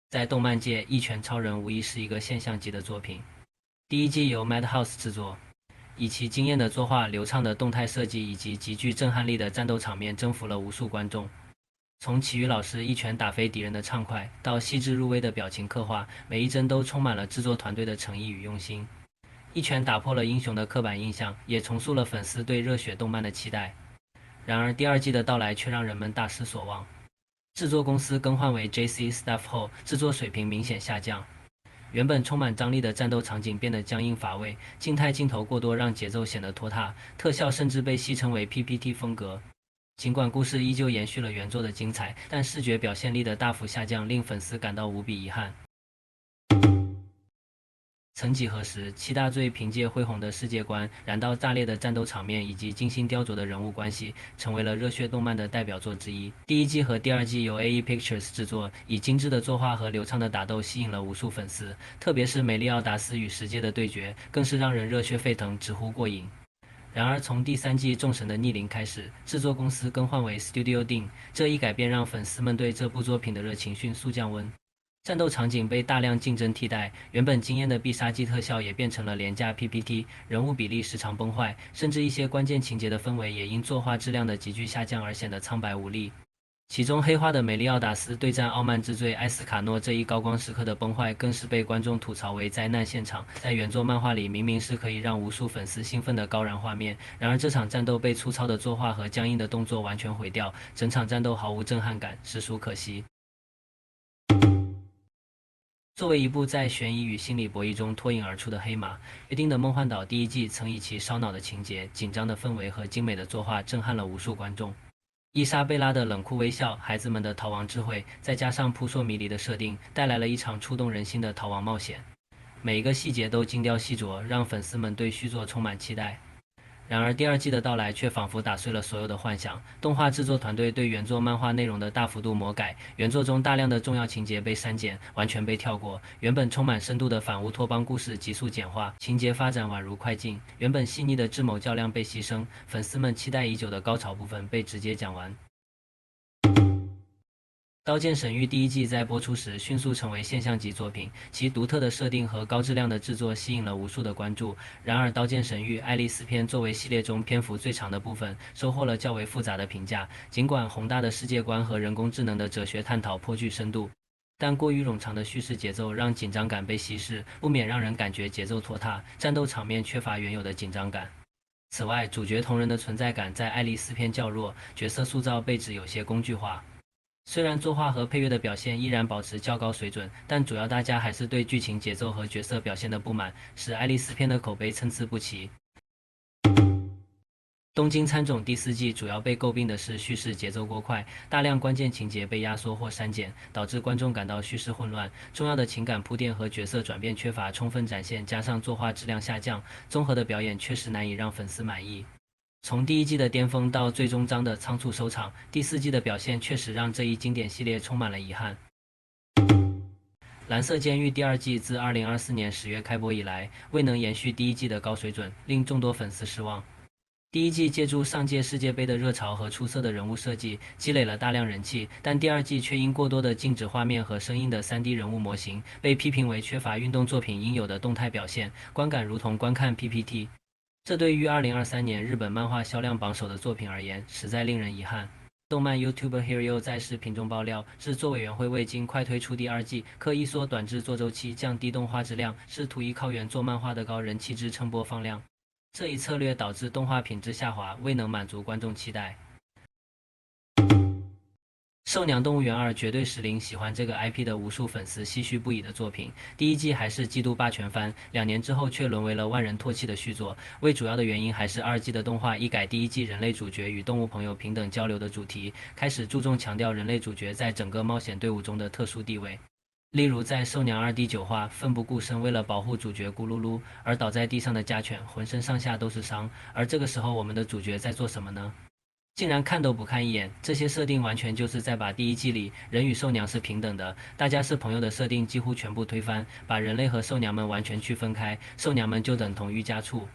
在动漫界，《一拳超人》无疑是一个现象级的作品。第一季由 Madhouse 制作，以其惊艳的作画、流畅的动态设计以及极具震撼力的战斗场面，征服了无数观众。从奇遇老师一拳打飞敌人的畅快，到细致入微的表情刻画，每一帧都充满了制作团队的诚意与用心。一拳打破了英雄的刻板印象，也重塑了粉丝对热血动漫的期待。然而，第二季的到来却让人们大失所望。制作公司更换为 JC Staff 后，制作水平明显下降。原本充满张力的战斗场景变得僵硬乏味，静态镜头过多让节奏显得拖沓，特效甚至被戏称为 PPT 风格。尽管故事依旧延续了原作的精彩，但视觉表现力的大幅下降令粉丝感到无比遗憾。曾几何时，七大罪凭借恢宏的世界观、燃到炸裂的战斗场面以及精心雕琢的人物关系，成为了热血动漫的代表作之一。第一季和第二季由 AE Pictures 制作，以精致的作画和流畅的打斗吸引了无数粉丝，特别是梅利奥达斯与石界的对决，更是让人热血沸腾，直呼过瘾。然而，从第三季众神的逆鳞开始，制作公司更换为 Studio Dean，这一改变让粉丝们对这部作品的热情迅速降温。战斗场景被大量竞争替代，原本惊艳的必杀技特效也变成了廉价 PPT，人物比例时常崩坏，甚至一些关键情节的氛围也因作画质量的急剧下降而显得苍白无力。其中黑化的梅利奥达斯对战傲慢之罪艾斯卡诺这一高光时刻的崩坏，更是被观众吐槽为灾难现场。在原作漫画里，明明是可以让无数粉丝兴奋的高燃画面，然而这场战斗被粗糙的作画和僵硬的动作完全毁掉，整场战斗毫无震撼感，实属可惜。作为一部在悬疑与心理博弈中脱颖而出的黑马，《约定的梦幻岛》第一季曾以其烧脑的情节、紧张的氛围和精美的作画震撼了无数观众。伊莎贝拉的冷酷微笑，孩子们的逃亡智慧，再加上扑朔迷离的设定，带来了一场触动人心的逃亡冒险。每一个细节都精雕细琢，让粉丝们对续作充满期待。然而，第二季的到来却仿佛打碎了所有的幻想。动画制作团队对原作漫画内容的大幅度魔改，原作中大量的重要情节被删减，完全被跳过。原本充满深度的反乌托邦故事急速简化，情节发展宛如快进。原本细腻的智谋较量被牺牲，粉丝们期待已久的高潮部分被直接讲完。《刀剑神域》第一季在播出时迅速成为现象级作品，其独特的设定和高质量的制作吸引了无数的关注。然而，《刀剑神域：爱丽丝篇》作为系列中篇幅最长的部分，收获了较为复杂的评价。尽管宏大的世界观和人工智能的哲学探讨颇具深度，但过于冗长的叙事节奏让紧张感被稀释，不免让人感觉节奏拖沓，战斗场面缺乏原有的紧张感。此外，主角同人的存在感在爱丽丝篇较弱，角色塑造被指有些工具化。虽然作画和配乐的表现依然保持较高水准，但主要大家还是对剧情节奏和角色表现的不满，使爱丽丝篇的口碑参差不齐。东京喰种第四季主要被诟病的是叙事节奏过快，大量关键情节被压缩或删减，导致观众感到叙事混乱，重要的情感铺垫和角色转变缺乏充分展现，加上作画质量下降，综合的表演确实难以让粉丝满意。从第一季的巅峰到最终章的仓促收场，第四季的表现确实让这一经典系列充满了遗憾。蓝色监狱第二季自2024年10月开播以来，未能延续第一季的高水准，令众多粉丝失望。第一季借助上届世界杯的热潮和出色的人物设计，积累了大量人气，但第二季却因过多的静止画面和生硬的3D 人物模型，被批评为缺乏运动作品应有的动态表现，观感如同观看 PPT。这对于2023年日本漫画销量榜首的作品而言，实在令人遗憾。动漫 YouTuber Hero 在视频中爆料，制作委员会未经快推出第二季，刻意缩短制作周期，降低动画质量，试图依靠原作漫画的高人气支撑播放量。这一策略导致动画品质下滑，未能满足观众期待。《兽娘动物园2》绝对是令喜欢这个 IP 的无数粉丝唏嘘不已的作品。第一季还是季度霸权番，2年之后却沦为了万人唾弃的续作。为主要的原因还是二季的动画一改第一季人类主角与动物朋友平等交流的主题，开始注重强调人类主角在整个冒险队伍中的特殊地位。例如在《兽娘2》第9话，奋不顾身为了保护主角咕噜噜而倒在地上的家犬，浑身上下都是伤，而这个时候我们的主角在做什么呢？竟然看都不看一眼，这些设定完全就是在把第一季里人与兽娘是平等的，大家是朋友的设定几乎全部推翻，把人类和兽娘们完全区分开，兽娘们就等同于家畜。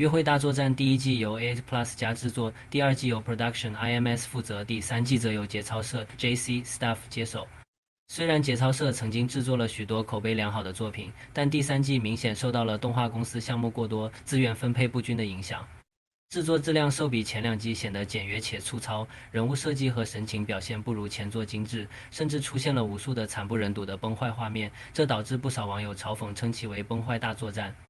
约会大作战》第一季由 A++ 加制作，第二季由 Production IMS 负责，第三季则由节操社 JC Staff 接手。虽然节操社曾经制作了许多口碑良好的作品，但第三季明显受到了动画公司项目过多、资源分配不均的影响。制作质量受比前两季显得简约且粗糙，人物设计和神情表现不如前作精致，甚至出现了无数的惨不忍睹的崩坏画面，这导致不少网友嘲讽称其为"崩坏大作战"。